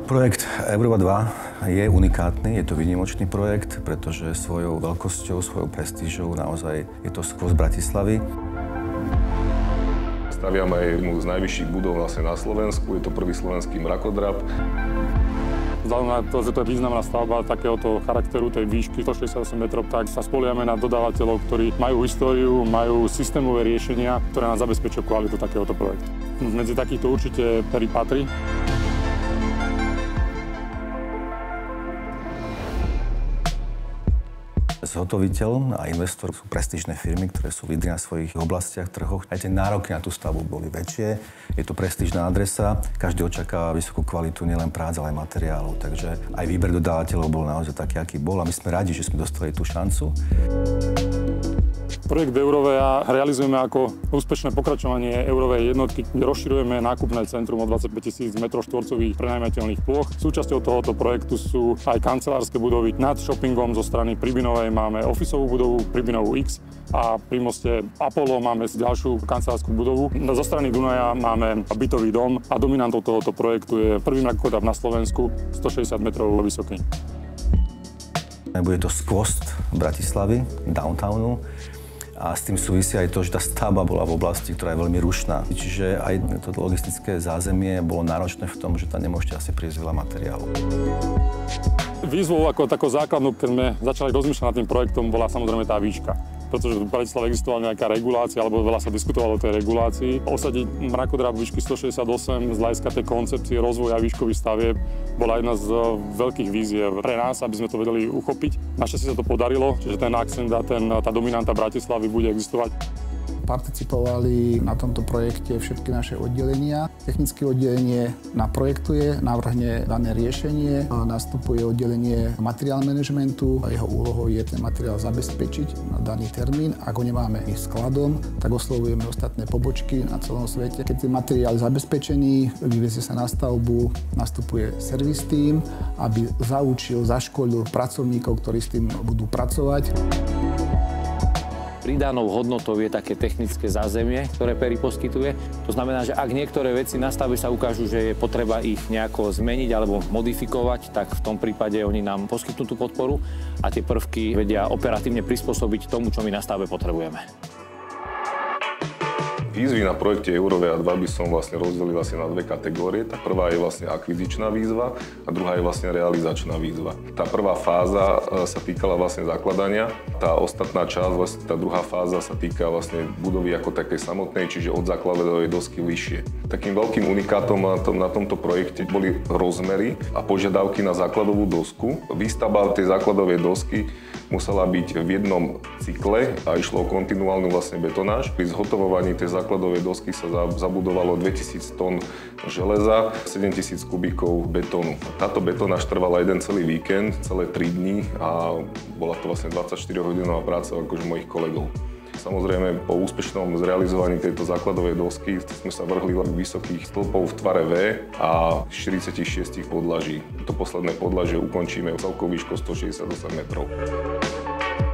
Projekt Eurova 2 je unikátny, je to výnimočný projekt, pretože svojou veľkosťou, svojou prestížou naozaj je to skôr z Bratislavy. Staviame jednu z najvyšších budov vlastne na Slovensku, je to prvý slovenský mrakodrap. Vzhľadom na to, že to je významná stavba takéhoto charakteru, tej výšky 168 metrov, tak sa spoliehame na dodávateľov, ktorí majú históriu, majú systémové riešenia, ktoré nám zabezpečujú kvalitu takéhoto projektu. Medzi takýchto určite Perry patrí. Zhotoviteľ a investor sú prestížne firmy, ktoré sú lídri na svojich oblastiach, trhoch. Aj tie nároky na tú stavbu boli väčšie. Je to prestížna adresa, každý očakáva vysokú kvalitu nielen prác, ale aj materiálov. Takže aj výber dodávateľov bol naozaj taký, aký bol a my sme radi, že sme dostali tú šancu. Projekt Eurovea realizujeme ako úspešné pokračovanie Eurovej jednotky, kde rozširujeme nákupné centrum o 25 000 m2 prenajmateľných plôch. Súčasťou tohoto projektu sú aj kancelárske budovy. Nad shoppingom zo strany Pribinovej máme ofisovú budovu Pribinovú X a pri moste Apollo máme ďalšiu kancelárskú budovu. Zo strany Dunaja máme bytový dom a dominantou tohoto projektu je prvý mrakodrap na Slovensku, 160 metrov vysoký. Bude to skvost Bratislavy, downtownu. A s tým súvisí aj to, že tá stavba bola v oblasti, ktorá je veľmi rušná. Čiže aj to logistické zázemie bolo náročné v tom, že tam nemôžete asi prísť veľa materiálu. Výzvou ako takou základnú, keď sme začali rozmýšľať nad tým projektom, bola samozrejme tá výška. Pretože v Bratislave existovala nejaká regulácia, alebo veľa sa diskutovalo o tej regulácii. Osadiť mrakodrap výšky 168 z hľadiska tej koncepcie rozvoja výškových stavieb bola jedna z veľkých víziev pre nás, aby sme to vedeli uchopiť. Našťastie sa to podarilo, čiže ten akcent a tá dominanta Bratislavy bude existovať. Participovali na tomto projekte všetky naše oddelenia. Technické oddelenie naprojektuje, navrhne dané riešenie, nastupuje oddelenie materiál managementu a jeho úlohou je ten materiál zabezpečiť na daný termín. Ak ho nemáme skladom, tak oslovujeme ostatné pobočky na celom svete. Keď ten materiál je zabezpečený, vyvezie sa na stavbu, nastupuje servis tím, aby zaučil, zaškolil pracovníkov, ktorí s tým budú pracovať. Pridanou hodnotou je také technické zázemie, ktoré Perry poskytuje. To znamená, že ak niektoré veci na stavbe sa ukážu, že je potreba ich nejako zmeniť alebo modifikovať, tak v tom prípade oni nám poskytnú tú podporu a tie prvky vedia operatívne prispôsobiť tomu, čo my na stavbe potrebujeme. Výzvy na projekte Eurovea 2 by som vlastne rozdelil na dve kategórie. Tá prvá je vlastne akvizičná výzva a druhá je vlastne realizačná výzva. Tá prvá fáza sa týkala vlastne zakladania, tá ostatná časť, vlastne tá druhá fáza sa týka vlastne budovy ako takej samotnej, čiže od základovej dosky vyššie. Takým veľkým unikátom na tomto projekte boli rozmery a požiadavky na základovú dosku. Výstavba tej základovej dosky musela byť v jednom cykle a išlo o kontinuálnu vlastne betonáž. Pri zhotovovaní tej základovej dosky sa zabudovalo 2000 tón železa, 7000 kubíkov betónu. Táto betonáž trvala jeden celý víkend, celé 3 dní a bola to vlastne 24-hodinová práca akože mojich kolegov. Samozrejme, po úspešnom zrealizovaní tejto základovej dosky sme sa vrhli k vysokých stĺpov v tvare V a 46 podlaží. To posledné podlažie ukončíme celkovou výškou 168 metrov.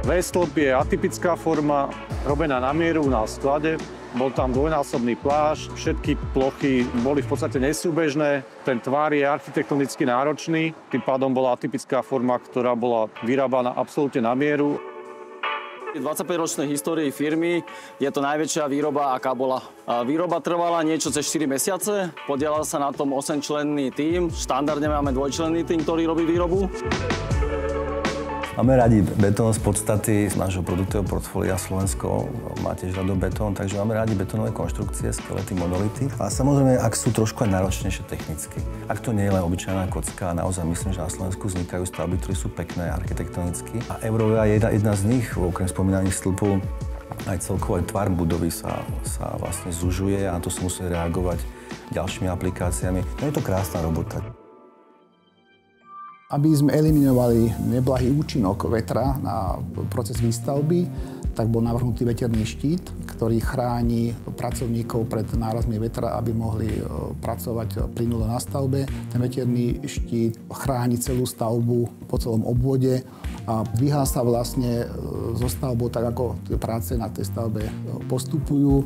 V-stĺp je atypická forma, robená na mieru na sklade. Bol tam dvojnásobný plášť, všetky plochy boli v podstate nesúbežné. Ten tvar je architektonicky náročný, tým pádom bola atypická forma, ktorá bola vyrábaná absolútne na mieru. V 25-ročnej histórii firmy je to najväčšia výroba, aká bola. Výroba trvala niečo cez 4 mesiace, podielal sa na tom 8-členný tím. Štandardne máme 2-členný tím, ktorý robí výrobu. Máme radi betón z podstaty z nášho produktového portfólia. Slovensko má tiež rado betón, takže máme radi betónové konštrukcie, skelety, monolity. A samozrejme, ak sú trošku aj náročnejšie technicky. Ak to nie je len obyčajná kocka, naozaj myslím, že na Slovensku vznikajú stavby, ktoré sú pekné architektonicky. A Eurovea je jedna z nich, okrem spomínaných stĺpov, aj celkový tvar budovy sa vlastne zužuje a na to sa musí reagovať ďalšími aplikáciami. No je to krásna robota. Aby sme eliminovali neblahý účinok vetra na proces výstavby, tak bol navrhnutý veterný štít, ktorý chráni pracovníkov pred nárazmi vetra, aby mohli pracovať plynulo na stavbe. Ten veterný štít chráni celú stavbu po celom obvode a dvíha sa vlastne so stavbou tak, ako práce na tej stavbe postupujú.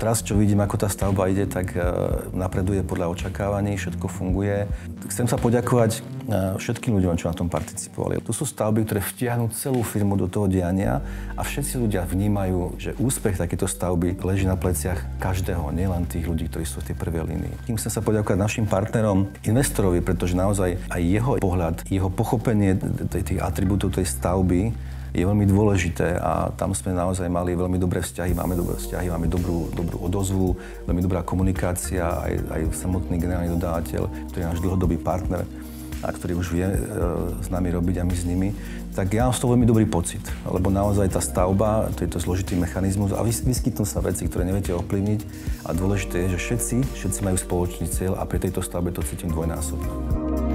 teraz, čo vidím, ako tá stavba ide, tak napreduje podľa očakávaní, všetko funguje. Chcem sa poďakovať všetkým ľuďom, čo na tom participovali. To sú stavby, ktoré vtiahnu celú firmu do toho diania a všetci ľudia vnímajú, že úspech takéto stavby leží na pleciach každého, nielen tých ľudí, ktorí sú v tej prvej línii. Tým chcem sa poďakovať našim partnerom, investorovi, pretože naozaj aj jeho pohľad, jeho pochopenie tých atribútov tej stavby je veľmi dôležité a tam sme naozaj mali veľmi dobré vzťahy, máme dobré vzťahy, máme dobrú odozvu, veľmi dobrá komunikácia, aj samotný generálny dodávateľ, ktorý je náš dlhodobý partner a ktorý už vie s nami robiť a my s nimi, tak ja mám z toho veľmi dobrý pocit, lebo naozaj tá stavba, to je to zložitý mechanizmus a vyskytnú sa veci, ktoré neviete ovplyvniť a dôležité je, že všetci majú spoločný cieľ a pri tejto stavbe to cítim dvojnásobne.